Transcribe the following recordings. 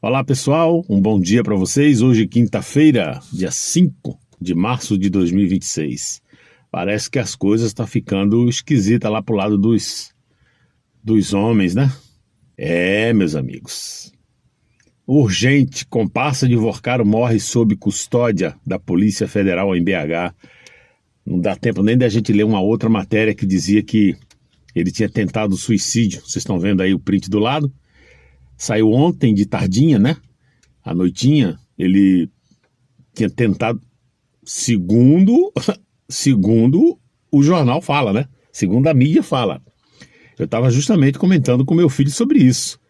Olá pessoal, um bom dia para vocês. Hoje quinta-feira, dia 5 de março de 2026. Parece que as coisas estão ficando esquisitas lá pro lado dos homens, né? Meus amigos. Urgente, comparsa de Vorcaro morre sob custódia da Polícia Federal em BH. Não dá tempo nem da gente ler uma outra matéria que dizia que ele tinha tentado suicídio. Vocês estão vendo aí o print do lado? Saiu ontem de tardinha, né? À noitinha, ele tinha tentado, segundo o jornal fala, né? Segundo a mídia fala. Eu estava justamente comentando com meu filho sobre isso.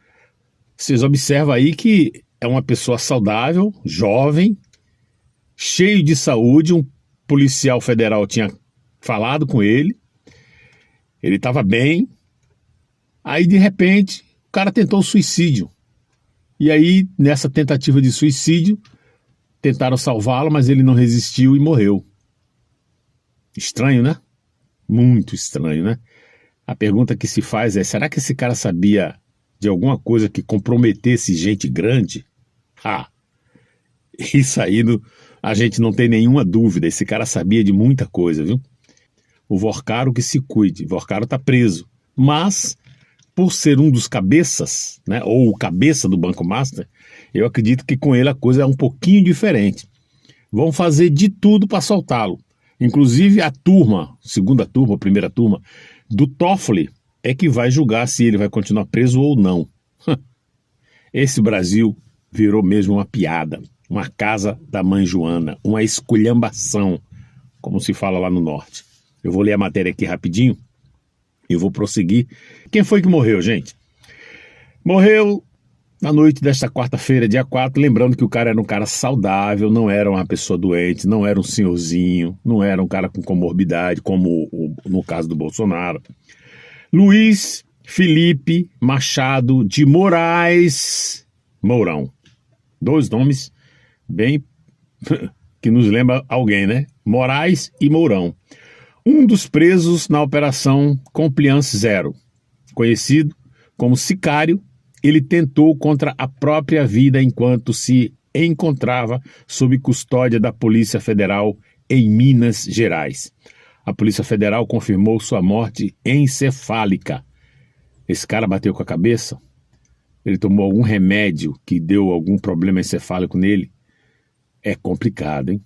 Vocês observam aí que é uma pessoa saudável, jovem, cheio de saúde. Um policial federal tinha falado com ele. Ele estava bem. Aí, de repente, o cara tentou suicídio. E aí, nessa tentativa de suicídio, tentaram salvá-lo, mas ele não resistiu e morreu. Estranho, né? Muito estranho, né? A pergunta que se faz é, será que esse cara sabia de alguma coisa que comprometesse gente grande? Isso aí a gente não tem nenhuma dúvida. Esse cara sabia de muita coisa, viu? O Vorcaro que se cuide. O Vorcaro tá preso. Mas, por ser um dos cabeças, né, ou o cabeça do Banco Master, eu acredito que com ele a coisa é um pouquinho diferente. Vão fazer de tudo para soltá-lo. Inclusive a turma, segunda turma, primeira turma, do Toffoli é que vai julgar se ele vai continuar preso ou não. Esse Brasil virou mesmo uma piada, uma casa da mãe Joana, uma esculhambação, como se fala lá no norte. Eu vou ler a matéria aqui rapidinho e vou prosseguir. Quem foi que morreu, gente? Morreu na noite desta quarta-feira, dia 4, lembrando que o cara era um cara saudável, não era uma pessoa doente, não era um senhorzinho, não era um cara com comorbidade, como no caso do Bolsonaro. Luiz Felipe Machado de Moraes Mourão. Dois nomes bem que nos lembra alguém, né? Moraes e Mourão. Um dos presos na Operação Compliance Zero, conhecido como sicário, ele tentou contra a própria vida enquanto se encontrava sob custódia da Polícia Federal em Minas Gerais. A Polícia Federal confirmou sua morte encefálica. Esse cara bateu com a cabeça? Ele tomou algum remédio que deu algum problema encefálico nele? É complicado, hein?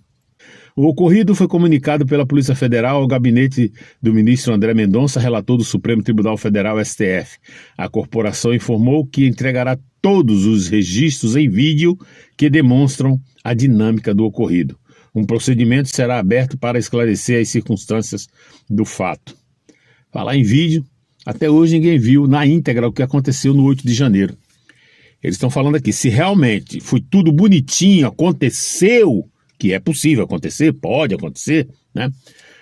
O ocorrido foi comunicado pela Polícia Federal ao gabinete do ministro André Mendonça, relator do Supremo Tribunal Federal, STF. A corporação informou que entregará todos os registros em vídeo que demonstram a dinâmica do ocorrido. Um procedimento será aberto para esclarecer as circunstâncias do fato. Falar em vídeo, até hoje ninguém viu na íntegra o que aconteceu no 8 de janeiro. Eles estão falando aqui, se realmente foi tudo bonitinho, aconteceu, que é possível acontecer, pode acontecer, né?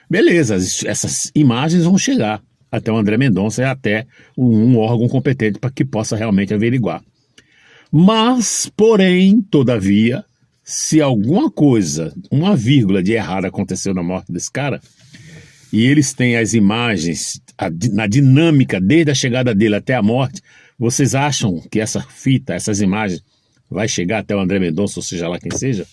Beleza, essas imagens vão chegar até o André Mendonça e até um órgão competente para que possa realmente averiguar. Mas, porém, todavia, se alguma coisa, uma vírgula de errado aconteceu na morte desse cara, e eles têm as imagens na dinâmica desde a chegada dele até a morte, vocês acham que essa fita, essas imagens, vai chegar até o André Mendonça, ou seja lá quem seja?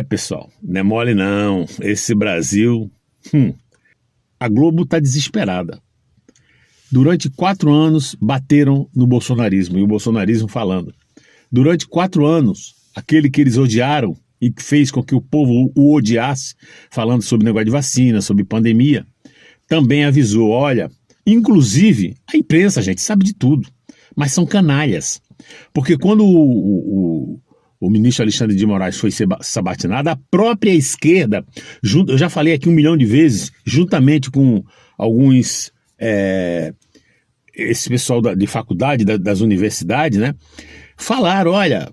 Pessoal, não é mole não. Esse Brasil, a Globo está desesperada. Durante 4 anos bateram no bolsonarismo, e o bolsonarismo falando. Durante 4 anos, aquele que eles odiaram e que fez com que o povo o odiasse, falando sobre negócio de vacina, sobre pandemia, também avisou, olha, inclusive a imprensa, gente, sabe de tudo, mas são canalhas. Porque quando o ministro Alexandre de Moraes foi sabatinado, a própria esquerda, eu já falei aqui 1 milhão de vezes, juntamente com alguns, esse pessoal de faculdade, das universidades, né, falaram, olha,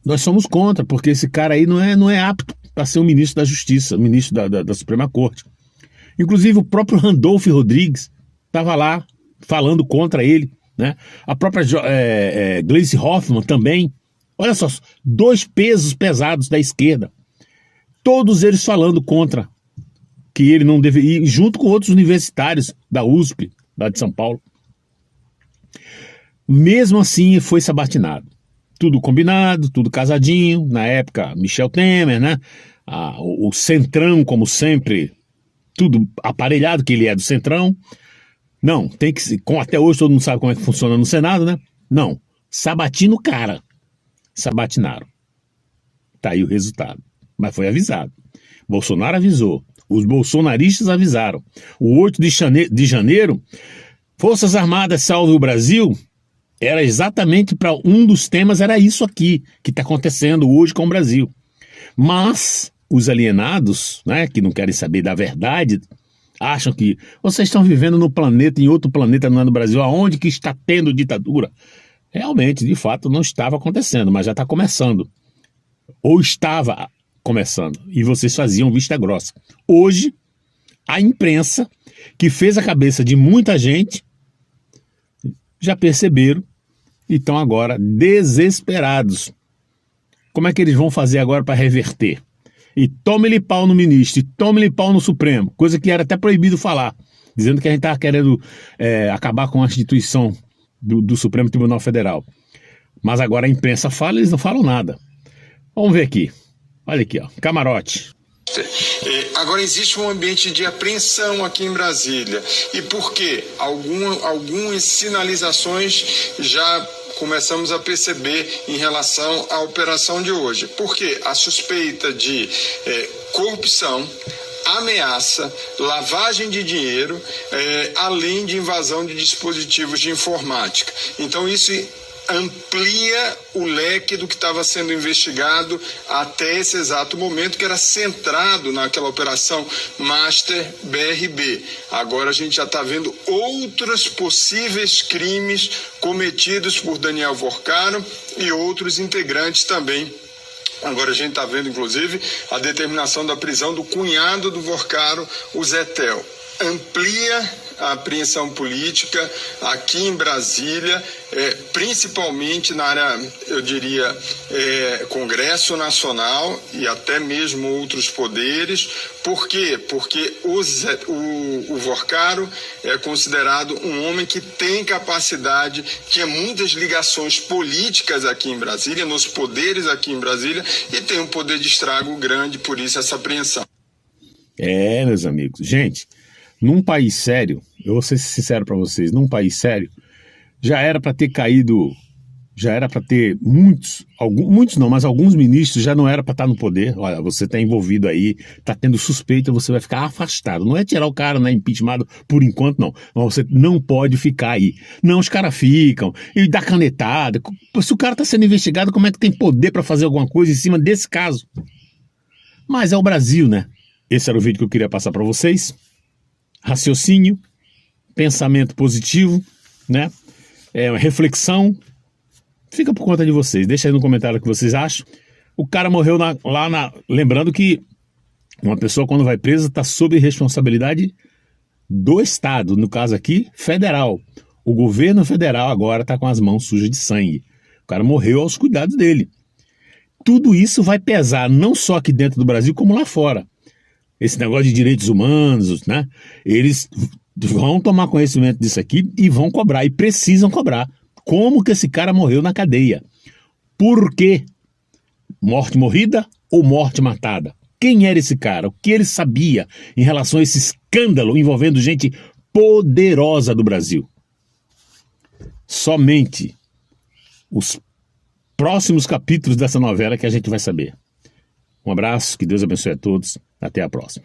nós somos contra, porque esse cara aí não é apto para ser o ministro da Justiça, o ministro da Suprema Corte. Inclusive o próprio Randolph Rodrigues estava lá falando contra ele, né? A própria Gleisi Hoffmann também. Olha só, 2 pesos pesados da esquerda. Todos eles falando contra que ele não deveria, junto com outros universitários da USP, lá de São Paulo. Mesmo assim, foi sabatinado. Tudo combinado, tudo casadinho. Na época, Michel Temer, né? O Centrão, como sempre, tudo aparelhado, que ele é do Centrão. Não, tem que ser. Até hoje todo mundo sabe como é que funciona no Senado, né? Não, sabatina o cara. Sabatinaram. Tá aí o resultado. Mas foi avisado. Bolsonaro avisou. Os bolsonaristas avisaram. O 8 de janeiro, Forças Armadas Salve o Brasil, era exatamente para um dos temas, era isso aqui, que está acontecendo hoje com o Brasil. Mas os alienados, né, que não querem saber da verdade, acham que vocês estão vivendo no planeta, em outro planeta, não é no Brasil, aonde que está tendo ditadura? Realmente, de fato, não estava acontecendo, mas já está começando. Ou estava começando, e vocês faziam vista grossa. Hoje, a imprensa, que fez a cabeça de muita gente, já perceberam e estão agora desesperados. Como é que eles vão fazer agora para reverter? E tome-lhe pau no ministro, e tome-lhe pau no Supremo, coisa que era até proibido falar, dizendo que a gente estava querendo acabar com a instituição do Supremo Tribunal Federal. Mas agora a imprensa fala, eles não falam nada. Vamos ver aqui. Olha aqui, ó, camarote. Agora existe um ambiente de apreensão aqui em Brasília. E por quê? Algumas sinalizações já começamos a perceber em relação à operação de hoje. Por quê? A suspeita de corrupção, ameaça, lavagem de dinheiro, além de invasão de dispositivos de informática. Então isso amplia o leque do que estava sendo investigado até esse exato momento, que era centrado naquela operação Master BRB. Agora a gente já está vendo outros possíveis crimes cometidos por Daniel Vorcaro e outros integrantes também. Agora a gente está vendo, inclusive, a determinação da prisão do cunhado do Vorcaro, o Zé Tel. Amplia a apreensão política aqui em Brasília, principalmente na área, eu diria, Congresso Nacional e até mesmo outros poderes. Por quê? Porque o Vorcaro é considerado um homem que tem capacidade, tinha muitas ligações políticas aqui em Brasília, nos poderes aqui em Brasília, e tem um poder de estrago grande, por isso essa apreensão. Meus amigos, gente, num país sério, eu vou ser sincero para vocês, num país sério, já era para ter caído, já era para ter muitos não, mas alguns ministros já não era para estar no poder. Olha, você está envolvido aí, está tendo suspeita, você vai ficar afastado. Não é tirar o cara, né, impeachment por enquanto, não. Mas você não pode ficar aí. Não, os caras ficam, e dá canetada. Se o cara está sendo investigado, como é que tem poder para fazer alguma coisa em cima desse caso? Mas é o Brasil, né? Esse era o vídeo que eu queria passar para vocês. Raciocínio, pensamento positivo, né? Reflexão, fica por conta de vocês. Deixa aí no comentário o que vocês acham. O cara morreu lembrando que uma pessoa quando vai presa está sob responsabilidade do Estado, no caso aqui, federal. O governo federal agora está com as mãos sujas de sangue. O cara morreu aos cuidados dele. Tudo isso vai pesar não só aqui dentro do Brasil, como lá fora. Esse negócio de direitos humanos, né? Eles vão tomar conhecimento disso aqui e vão cobrar, e precisam cobrar. Como que esse cara morreu na cadeia? Por quê? Morte morrida ou morte matada? Quem era esse cara? O que ele sabia em relação a esse escândalo envolvendo gente poderosa do Brasil? Somente os próximos capítulos dessa novela que a gente vai saber. Um abraço, que Deus abençoe a todos. Até a próxima.